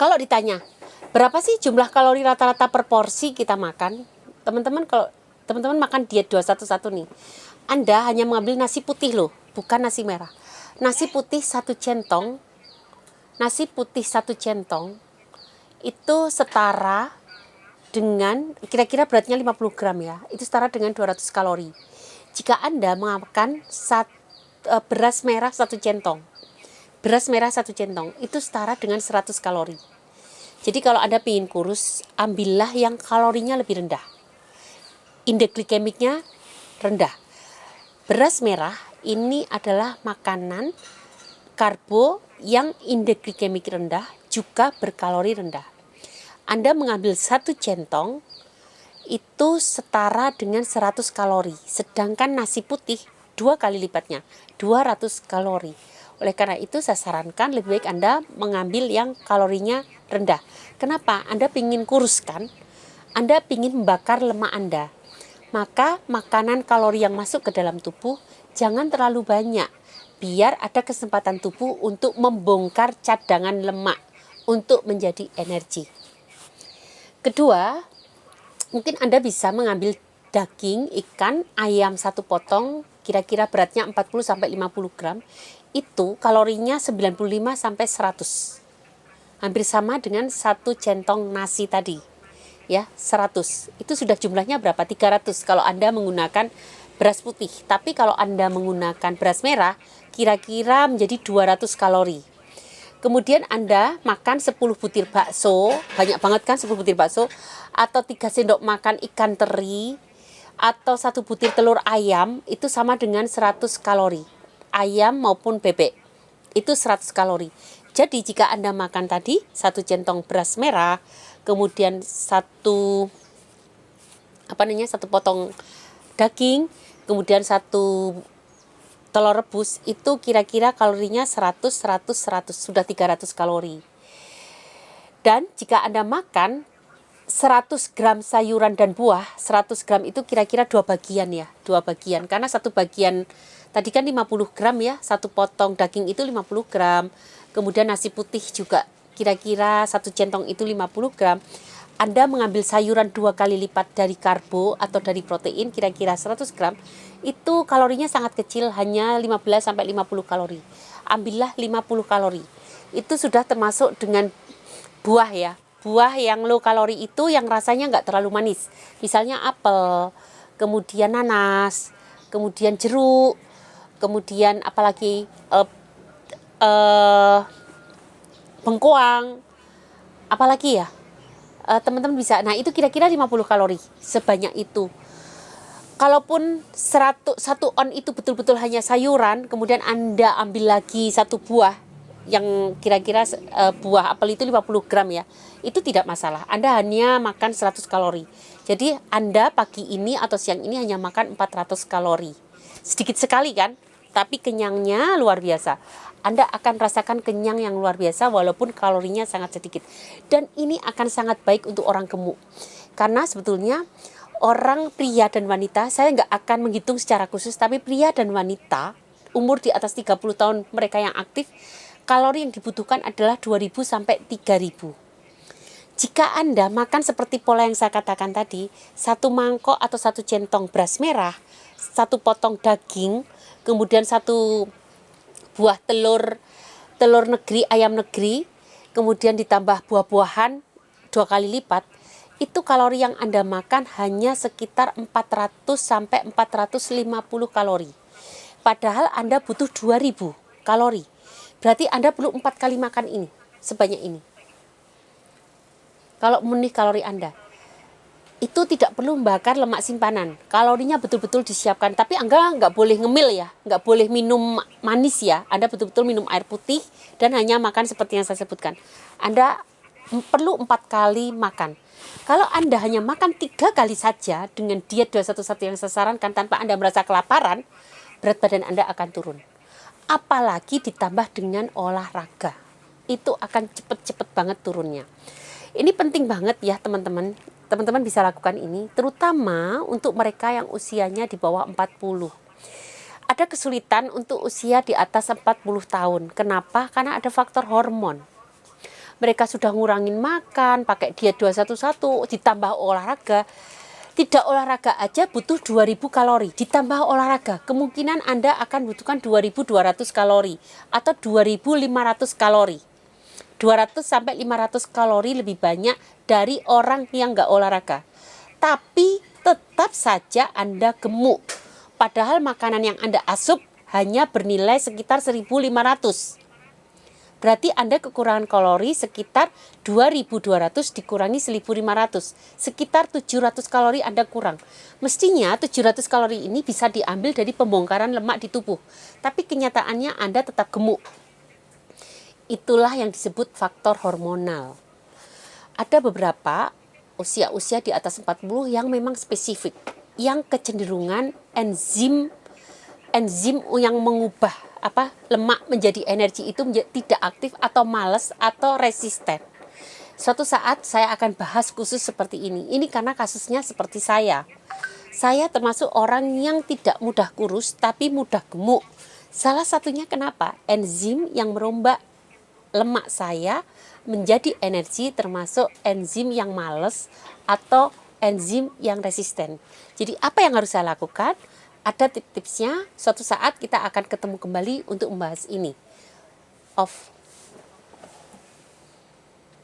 Kalau ditanya, berapa sih jumlah kalori rata-rata per porsi kita makan? Teman-teman, kalau teman-teman makan diet 211 nih, Anda hanya mengambil nasi putih loh, bukan nasi merah. Nasi putih satu centong itu setara dengan kira-kira beratnya 50 gram ya. Itu setara dengan 200 kalori. Jika Anda makan beras merah satu centong itu setara dengan 100 kalori. Jadi kalau Anda ingin kurus, ambillah yang kalorinya lebih rendah, indeks glikemiknya rendah. Beras merah ini adalah makanan karbo yang indeks glikemik rendah, juga berkalori rendah. Anda mengambil satu centong itu setara dengan 100 kalori, sedangkan nasi putih 2 kali lipatnya, 200 kalori. Oleh karena itu saya sarankan lebih baik Anda mengambil yang kalorinya rendah. Kenapa? Anda ingin kurus kan? Anda ingin membakar lemak Anda. Maka makanan kalori yang masuk ke dalam tubuh jangan terlalu banyak, biar ada kesempatan tubuh untuk membongkar cadangan lemak untuk menjadi energi. Kedua, mungkin Anda bisa mengambil daging, ikan, ayam satu potong, kira-kira beratnya 40-50 gram, itu kalorinya 95 sampai 100. Hampir sama dengan satu centong nasi tadi. Ya, 100. Itu sudah jumlahnya berapa? 300 kalau Anda menggunakan beras putih. Tapi kalau Anda menggunakan beras merah, kira-kira menjadi 200 kalori. Kemudian Anda makan 10 butir bakso, banyak banget kan 10 butir bakso, atau 3 sendok makan ikan teri, atau 1 butir telur ayam, itu sama dengan 100 kalori. Ayam maupun bebek, itu 100 kalori. Jadi jika Anda makan tadi 1 centong beras merah, kemudian satu potong daging, kemudian 1 telur rebus, itu kira-kira kalorinya 100, sudah 300 kalori. Dan jika Anda makan 100 gram sayuran dan buah, 100 gram itu kira-kira 2 bagian ya, 2 bagian. Karena 1 bagian tadi kan 50 gram ya, 1 potong daging itu 50 gram. Kemudian nasi putih juga kira-kira 1 centong itu 50 gram. Anda mengambil sayuran 2 kali lipat dari karbo atau dari protein, kira-kira 100 gram, itu kalorinya sangat kecil, hanya 15 sampai 50 kalori. Ambillah 50 kalori. Itu sudah termasuk dengan buah ya. Buah yang low kalori itu yang rasanya nggak terlalu manis. Misalnya apel, kemudian nanas, kemudian jeruk, kemudian apalagi bengkoang, apalagi ya. Teman-teman bisa, nah itu kira-kira 50 kalori, sebanyak itu. Kalaupun 1 on itu betul-betul hanya sayuran, kemudian Anda ambil lagi 1 buah, yang kira-kira buah apel itu 50 gram ya, itu tidak masalah. Anda hanya makan 100 kalori. Jadi Anda pagi ini atau siang ini hanya makan 400 kalori. Sedikit sekali kan, tapi kenyangnya luar biasa. Anda akan rasakan kenyang yang luar biasa walaupun kalorinya sangat sedikit. Dan ini akan sangat baik untuk orang gemuk. Karena sebetulnya orang pria dan wanita, saya nggak akan menghitung secara khusus, tapi pria dan wanita umur di atas 30 tahun mereka yang aktif, kalori yang dibutuhkan adalah 2.000 sampai 3.000. Jika Anda makan seperti pola yang saya katakan tadi, 1 mangkok atau 1 centong beras merah, 1 potong daging, kemudian 1 buah telur negeri, ayam negeri, kemudian ditambah buah-buahan 2 kali lipat, itu kalori yang Anda makan hanya sekitar 400 sampai 450 kalori. Padahal Anda butuh 2.000 kalori. Berarti Anda perlu 4 kali makan ini, sebanyak ini. Kalau memenuhi kalori Anda, itu tidak perlu membakar lemak simpanan. Kalorinya betul-betul disiapkan. Tapi Anda nggak boleh ngemil ya, nggak boleh minum manis ya. Anda betul-betul minum air putih dan hanya makan seperti yang saya sebutkan. Anda perlu 4 kali makan. Kalau Anda hanya makan 3 kali saja dengan diet 211 yang saya sarankan tanpa Anda merasa kelaparan, berat badan Anda akan turun. Apalagi ditambah dengan olahraga, itu akan cepet-cepet banget turunnya. Ini penting banget ya teman-teman. Teman-teman bisa lakukan ini, terutama untuk mereka yang usianya di bawah 40. Ada kesulitan untuk usia di atas 40 tahun. Kenapa? Karena ada faktor hormon. mereka sudah ngurangin makan, pakai diet 211, ditambah olahraga. Tidak olahraga aja butuh 2000 kalori, ditambah olahraga, kemungkinan Anda akan butuhkan 2200 kalori atau 2500 kalori. 200 sampai 500 kalori lebih banyak dari orang yang nggak olahraga. Tapi tetap saja Anda gemuk. Padahal makanan yang Anda asup hanya bernilai sekitar 1500. Berarti Anda kekurangan kalori sekitar 2200 dikurangi 1500. Sekitar 700 kalori Anda kurang. Mestinya 700 kalori ini bisa diambil dari pembongkaran lemak di tubuh. Tapi kenyataannya Anda tetap gemuk. Itulah yang disebut faktor hormonal. Ada beberapa usia-usia di atas 40 yang memang spesifik. Yang kecenderungan enzim yang mengubah lemak menjadi energi itu tidak aktif atau malas atau resisten. Suatu saat saya akan bahas khusus seperti ini. Ini karena kasusnya seperti saya. Saya termasuk orang yang tidak mudah kurus tapi mudah gemuk. Salah satunya kenapa? Enzim yang merombak lemak saya menjadi energi, termasuk enzim yang malas atau enzim yang resisten. Jadi apa yang harus saya lakukan? Ada tips-tipsnya, suatu saat kita akan ketemu kembali untuk membahas ini. Off.